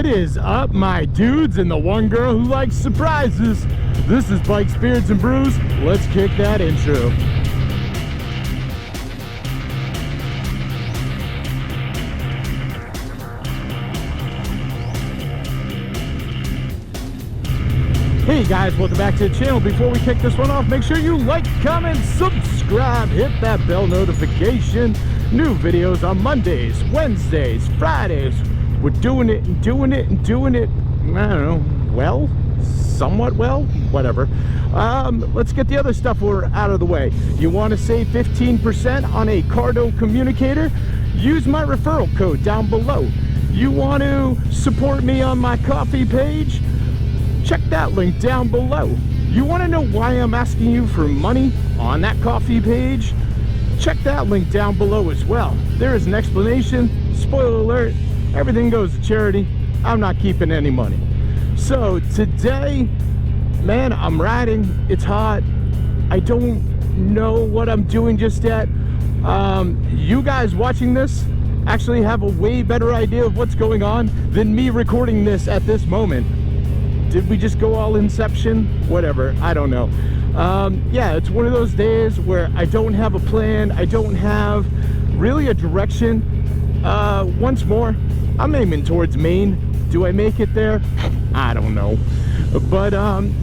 What is up, my dudes and the one girl who likes surprises? This is Bikes, Beards, and Brews. Let's kick that intro. Hey guys, welcome back to the channel. Before we kick this one off, make sure you like, comment, subscribe, hit that bell notification. New videos on Mondays, Wednesdays, Fridays. We're doing it and doing it and doing it, I don't know, well, somewhat well, whatever. Let's get the other stuff out of the way. You want to save 15% on a Cardo communicator? Use my referral code down below. You want to support me on my coffee page? Check that link down below. You want to know why I'm asking you for money on that coffee page? Check that link down below as well. There is an explanation. Spoiler alert, everything goes to charity. I'm not keeping any money. So today, man, I'm riding. It's hot. I don't know what I'm doing just yet. You guys watching this actually have a way better idea of what's going on than me recording this at this moment. Did we just go all Inception? Whatever, I don't know. Yeah, it's one of those days where I don't have a plan. I don't have really a direction. Once more, I'm aiming towards Maine. Do I make it there? I don't know. But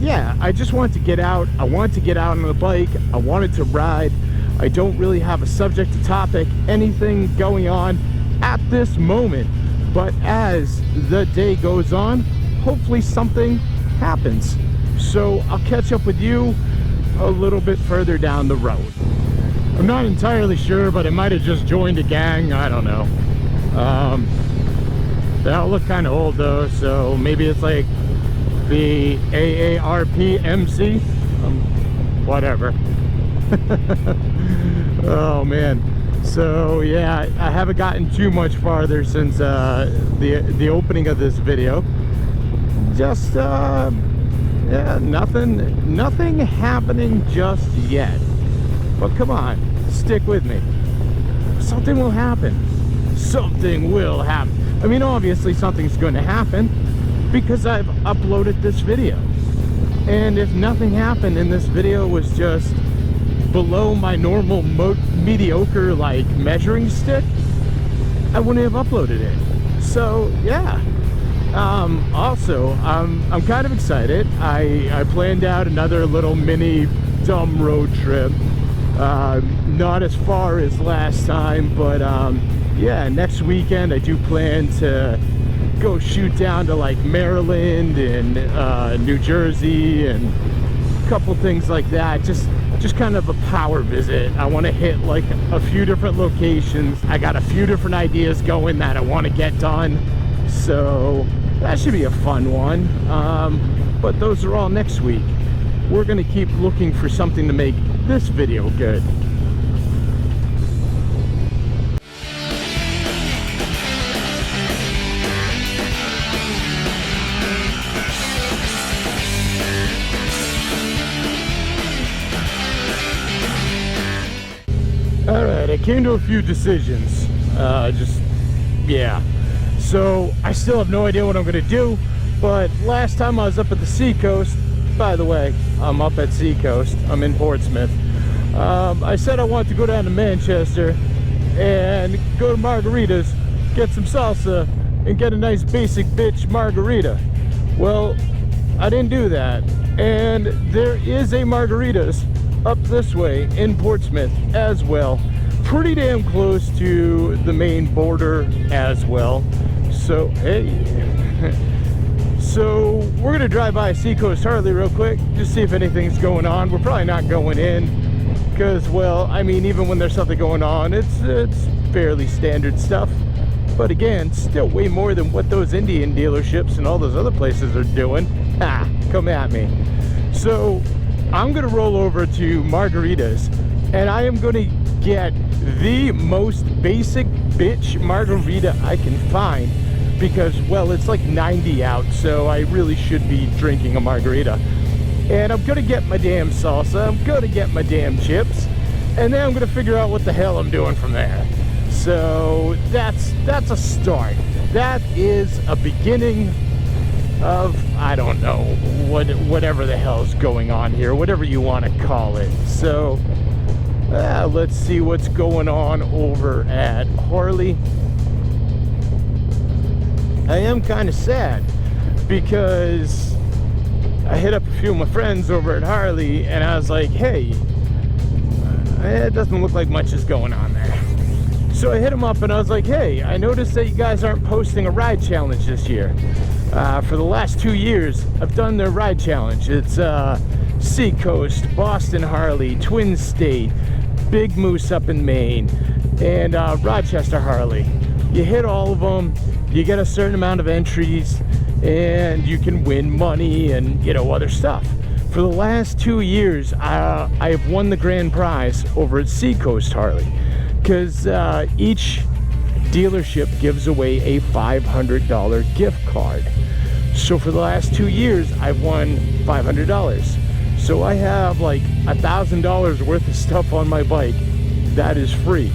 yeah, I just wanted to get out. I wanted to get out on the bike. I wanted to ride. I don't really have a subject, a topic, anything going on at this moment. But as the day goes on, hopefully something happens. So I'll catch up with you a little bit further down the road. I'm not entirely sure, but I might have just joined a gang. I don't know. They all look kind of old though, so maybe it's like the AARP MC. Whatever. Oh man. So yeah, I haven't gotten too much farther since the opening of this video. Just yeah, nothing happening just yet. But come on, stick with me. Something will happen. Something will happen. I mean, obviously something's going to happen because I've uploaded this video. And if nothing happened and this video was just below my normal mediocre like measuring stick, I wouldn't have uploaded it. So yeah. Also, I'm kind of excited. I planned out another little mini dumb road trip. Not as far as last time, but yeah, next weekend I do plan to go shoot down to like Maryland and New Jersey and a couple things like that. Just kind of a power visit. I want to hit like a few different locations. I got a few different ideas going that I want to get done. So that should be a fun one. But those are all next week. We're gonna keep looking for something to make this video good. All right, I came to a few decisions. Yeah. So I still have no idea what I'm gonna do, but last time I was up at the Seacoast, by the way, I'm up at Seacoast, I'm in Portsmouth. I said I wanted to go down to Manchester and go to Margaritas, get some salsa, and get a nice basic bitch margarita. Well, I didn't do that. And there is a Margaritas up this way in Portsmouth as well. Pretty damn close to the Maine border as well. So, hey, so we're gonna drive by Seacoast Harley real quick, just see if anything's going on. We're probably not going in, because, well, I mean, even when there's something going on, it's fairly standard stuff. But again, still way more than what those Indian dealerships and all those other places are doing. Ah, come at me. So, I'm gonna roll over to Margaritas, and I am gonna get the most basic bitch margarita I can find. Because, well, it's like 90 out, so I really should be drinking a margarita. And I'm gonna get my damn salsa, I'm gonna get my damn chips, and then I'm gonna figure out what the hell I'm doing from there. So that's a start. that is a beginning of, I don't know, whatever the hell's going on here, whatever you want to call it. So let's see what's going on over at Harley. I am kind of sad because I hit up a few of my friends over at Harley and I was like, hey, it doesn't look like much is going on there. So I hit them up and I was like, hey, I noticed that you guys aren't posting a ride challenge this year. For the last 2 years, I've done their ride challenge. It's Seacoast, Boston Harley, Twin State, Big Moose up in Maine, and Rochester Harley. You hit all of them, you get a certain amount of entries, and you can win money and, you know, other stuff. For the last 2 years, I have won the grand prize over at Seacoast Harley, because each dealership gives away a $500 gift card. So for the last 2 years, I've won $500. So I have like $1,000 worth of stuff on my bike that is free.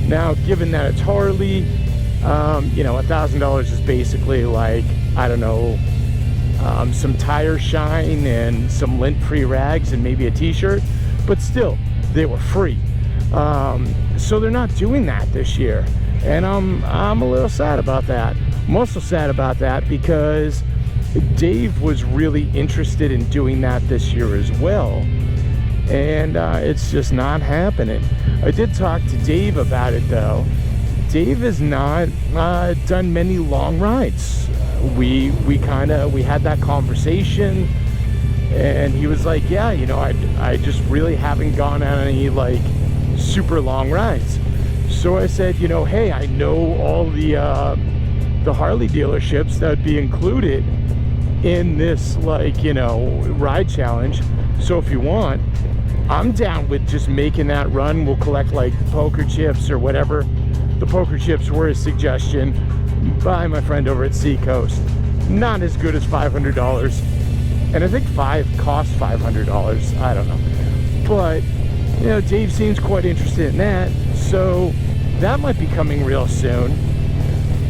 Now, given that it's Harley, you know, $1,000 is basically like, I don't know, some tire shine and some lint-free rags and maybe a t-shirt, but still, they were free. So they're not doing that this year, and I'm a little sad about that. I'm also sad about that because Dave was really interested in doing that this year as well, and it's just not happening. I did talk to Dave about it though. Dave has not done many long rides. We had that conversation, and he was like, yeah, you know, I just really haven't gone on any like super long rides. So I said, you know, hey, I know all the Harley dealerships that would be included in this, like, you know, ride challenge. So if you want, I'm down with just making that run. We'll collect like poker chips or whatever. The poker chips were a suggestion by my friend over at Seacoast. Not as good as $500, and I think 5 costs $500. I don't know, but you know, Dave seems quite interested in that, so that might be coming real soon.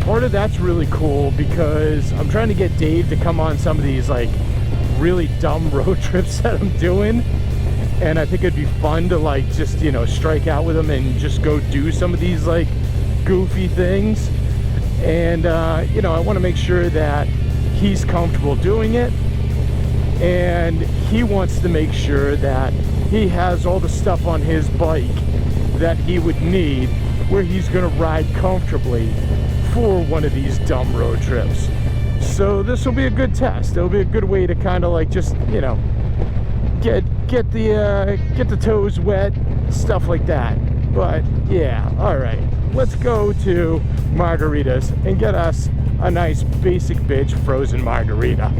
Part of that's really cool because I'm trying to get Dave to come on some of these like really dumb road trips that I'm doing, and I think it'd be fun to like just, you know, strike out with him and just go do some of these like goofy things. And you know, I want to make sure that he's comfortable doing it, and he wants to make sure that he has all the stuff on his bike that he would need where he's going to ride comfortably for one of these dumb road trips. So this will be a good test. It'll be a good way to kind of like just, you know, get the toes wet, stuff like that. But yeah, all right, let's go to Margaritas and get us a nice basic bitch frozen margarita.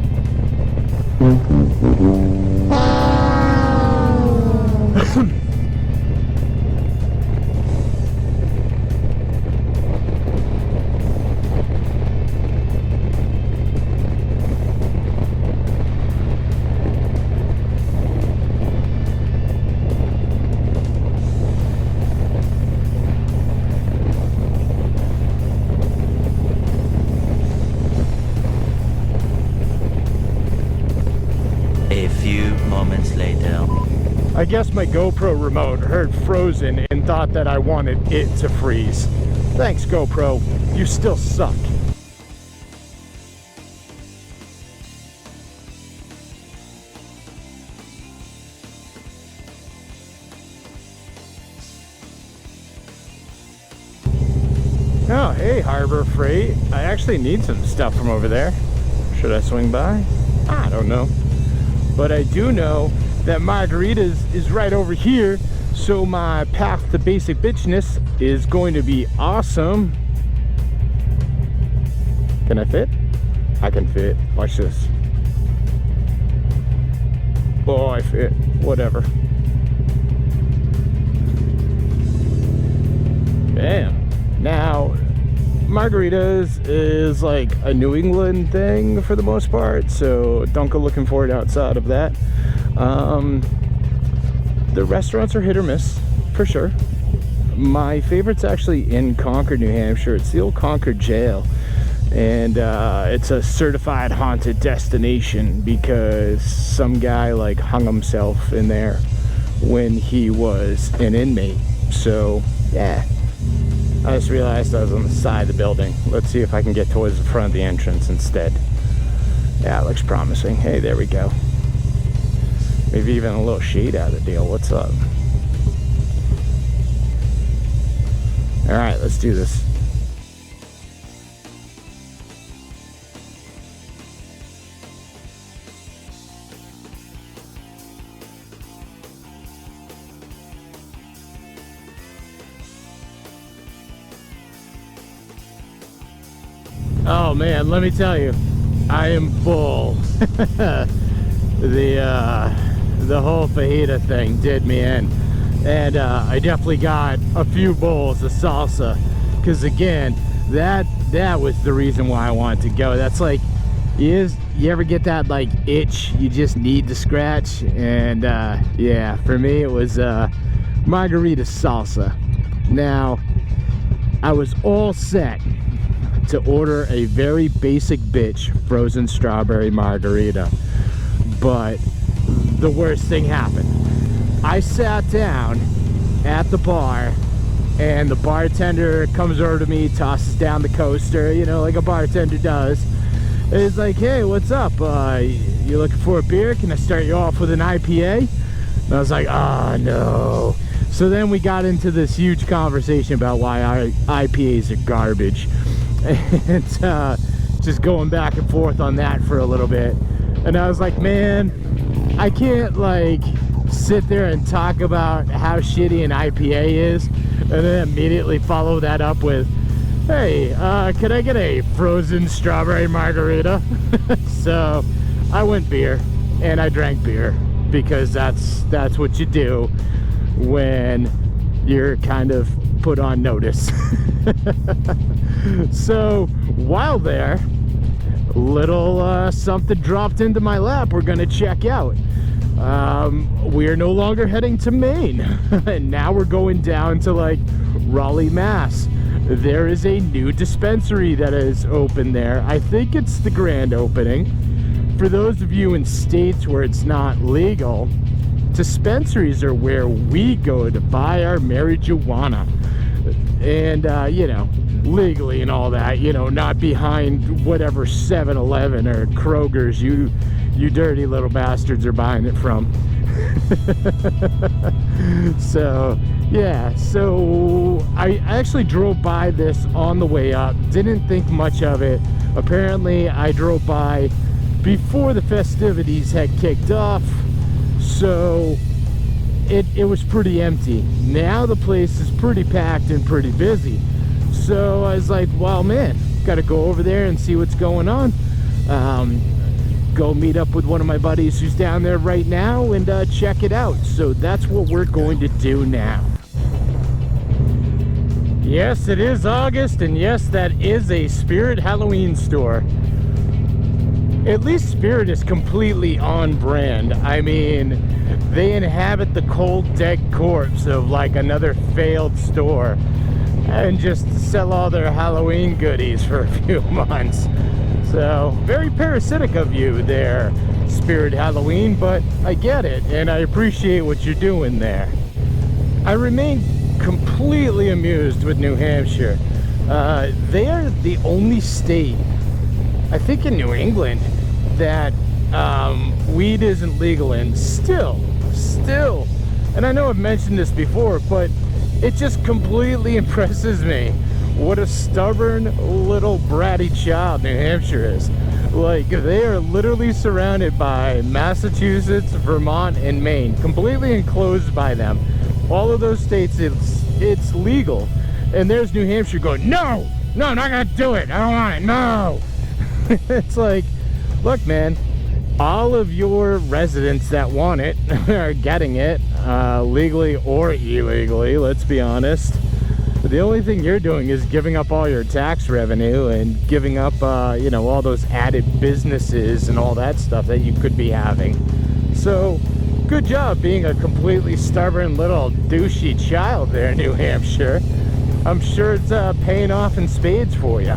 I guess my GoPro remote heard frozen and thought that I wanted it to freeze. Thanks, GoPro. You still suck. Oh, hey, Harbor Freight. I actually need some stuff from over there. Should I swing by? I don't know. But I do know that Margaritas is right over here, so my path to basic bitchness is going to be awesome. Can I fit? I can fit. Watch this. Oh, I fit. Whatever. Bam. Now, Margaritas is like a New England thing for the most part, so don't go looking for it outside of that. The restaurants are hit or miss, for sure. My favorite's actually in Concord, New Hampshire. It's the old Concord Jail. And it's a certified haunted destination because some guy like hung himself in there when he was an inmate. So yeah, I just realized I was on the side of the building. Let's see if I can get towards the front of the entrance instead. Yeah, it looks promising. Hey, there we go. Maybe even a little shade out of the deal. What's up? All right, let's do this. Oh man, let me tell you, I am full. The whole fajita thing did me in, and I definitely got a few bowls of salsa, because again, that was the reason why I wanted to go. That's like, you ever get that like itch you just need to scratch? And yeah, for me it was margarita salsa. Now, I was all set to order a very basic bitch frozen strawberry margarita, but the worst thing happened. I sat down at the bar, and the bartender comes over to me, tosses down the coaster, you know, like a bartender does. And he's like, hey, what's up? You looking for a beer? Can I start you off with an IPA? And I was like, oh no. So then we got into this huge conversation about why our IPAs are garbage. And just going back and forth on that for a little bit. And I was like, man, I can't like sit there and talk about how shitty an IPA is and then immediately follow that up with, hey, could I get a frozen strawberry margarita? So I went beer, and I drank beer, because that's what you do when you're kind of put on notice. So while there, little something dropped into my lap we're gonna check out. We are no longer heading to Maine. And now we're going down to like Raleigh, Mass. There is a new dispensary that is open there. I think it's the grand opening. For those of you in states where it's not legal, dispensaries are where we go to buy our marijuana. And you know, legally and all that, you know, not behind whatever 7-Eleven or Kroger's you dirty little bastards are buying it from. So yeah, so I actually drove by this on the way up, didn't think much of it. Apparently I drove by before the festivities had kicked off, so it was pretty empty. Now the place is pretty packed and pretty busy. So I was like, well, man, gotta go over there and see what's going on. Go meet up with one of my buddies who's down there right now and check it out. So that's what we're going to do now. Yes, it is August, and yes, that is a Spirit Halloween store. At least Spirit is completely on brand. I mean, they inhabit the cold, dead corpse of like another failed store, and just sell all their Halloween goodies for a few months. So very parasitic of you there, Spirit Halloween, but I get it, and I appreciate what you're doing there. I remain completely amused with New Hampshire. They are the only state, I think in New England, that weed isn't legal in. Still, and I know I've mentioned this before, but it just completely impresses me what a stubborn little bratty child New Hampshire is. Like, they are literally surrounded by Massachusetts, Vermont, and Maine, completely enclosed by them. All of those states, it's legal, and there's New Hampshire going, no, not gonna do it, I don't want it, no. It's like, look, man, all of your residents that want it are getting it, legally or illegally, let's be honest. The only thing you're doing is giving up all your tax revenue and giving up, you know, all those added businesses and all that stuff that you could be having. So, good job being a completely stubborn little douchey child there in New Hampshire. I'm sure it's paying off in spades for you.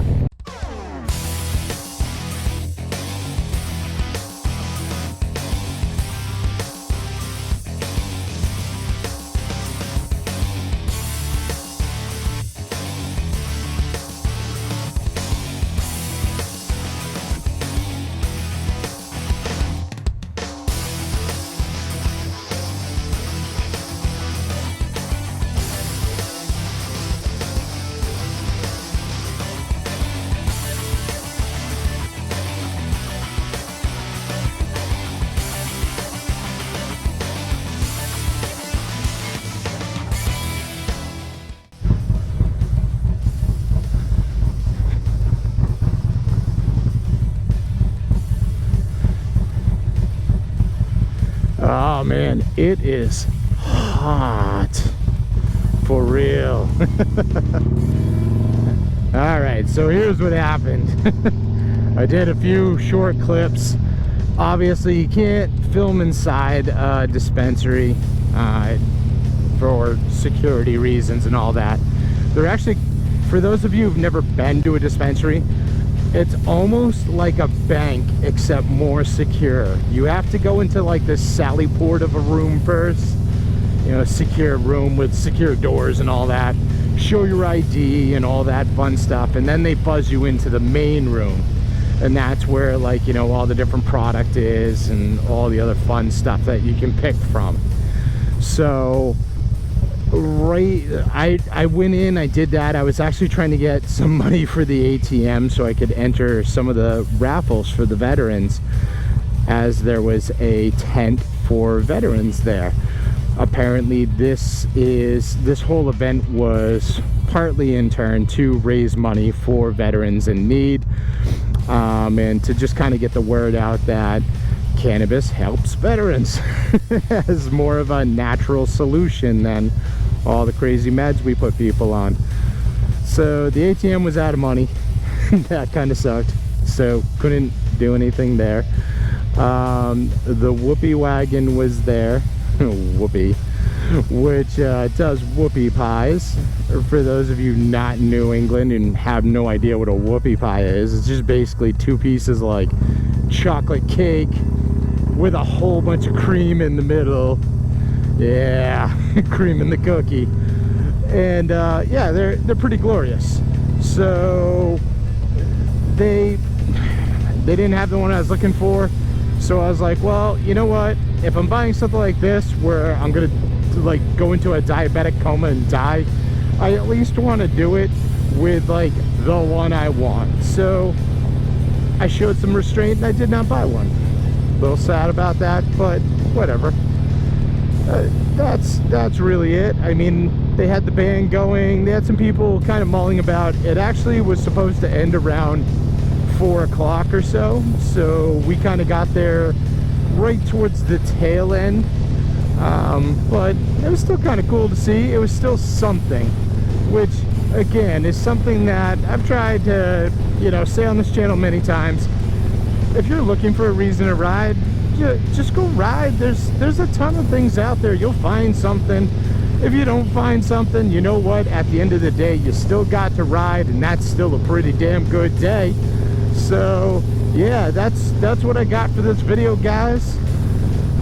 Oh man, it is hot for real. All right, so here's what happened. I did a few short clips. Obviously you can't film inside a dispensary for security reasons and all that. They're actually, for those of you who've never been to a dispensary, it's almost like a bank except more secure. You have to go into like this sally port of a room first, you know, a secure room with secure doors and all that, show your ID and all that fun stuff, and then they buzz you into the main room, and that's where, like, you know, all the different product is and all the other fun stuff that you can pick from. So I went in, I did that. I was actually trying to get some money for the ATM so I could enter some of the raffles for the veterans, as there was a tent for veterans there. Apparently this whole event was partly in turn to raise money for veterans in need, and to just kind of get the word out that cannabis helps veterans as more of a natural solution than all the crazy meds we put people on. So the ATM was out of money. That kind of sucked, so couldn't do anything there. The whoopee wagon was there. Whoopee, which does whoopie pies. For those of you not in New England and have no idea what a whoopie pie is, it's just basically two pieces like chocolate cake with a whole bunch of cream in the middle. Yeah, cream in the cookie. And yeah, they're pretty glorious. So they didn't have the one I was looking for, so I was like, well, you know what, if I'm buying something like this where I'm gonna like go into a diabetic coma and die, I at least want to do it with like the one I want. So I showed some restraint and I did not buy one. A little sad about that, but whatever. That's really it. I mean, they had the band going, they had some people kind of mulling about. It actually was supposed to end around 4 o'clock or so, so we kind of got there right towards the tail end, but it was still kind of cool to see. It was still something, which again is something that I've tried to, you know, say on this channel many times. If you're looking for a reason to ride, just go ride. There's a ton of things out there. You'll find something. If you don't find something, you know what, at the end of the day you still got to ride, and that's still a pretty damn good day. So yeah, that's what I got for this video, guys.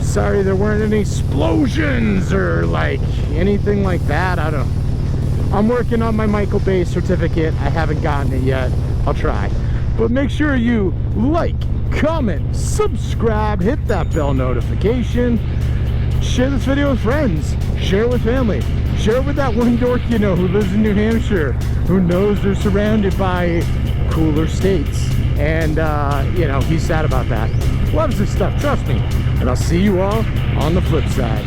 Sorry there weren't any explosions or like anything like that. I don't know. I'm working on my Michael Bay certificate. I haven't gotten it yet. I'll try. But make sure you like, comment, subscribe, hit that bell notification, share this video with friends, share it with family, share it with that one dork you know who lives in New Hampshire, who knows they're surrounded by cooler states, and you know, he's sad about that. Loves this stuff, trust me. And I'll see you all on the flip side.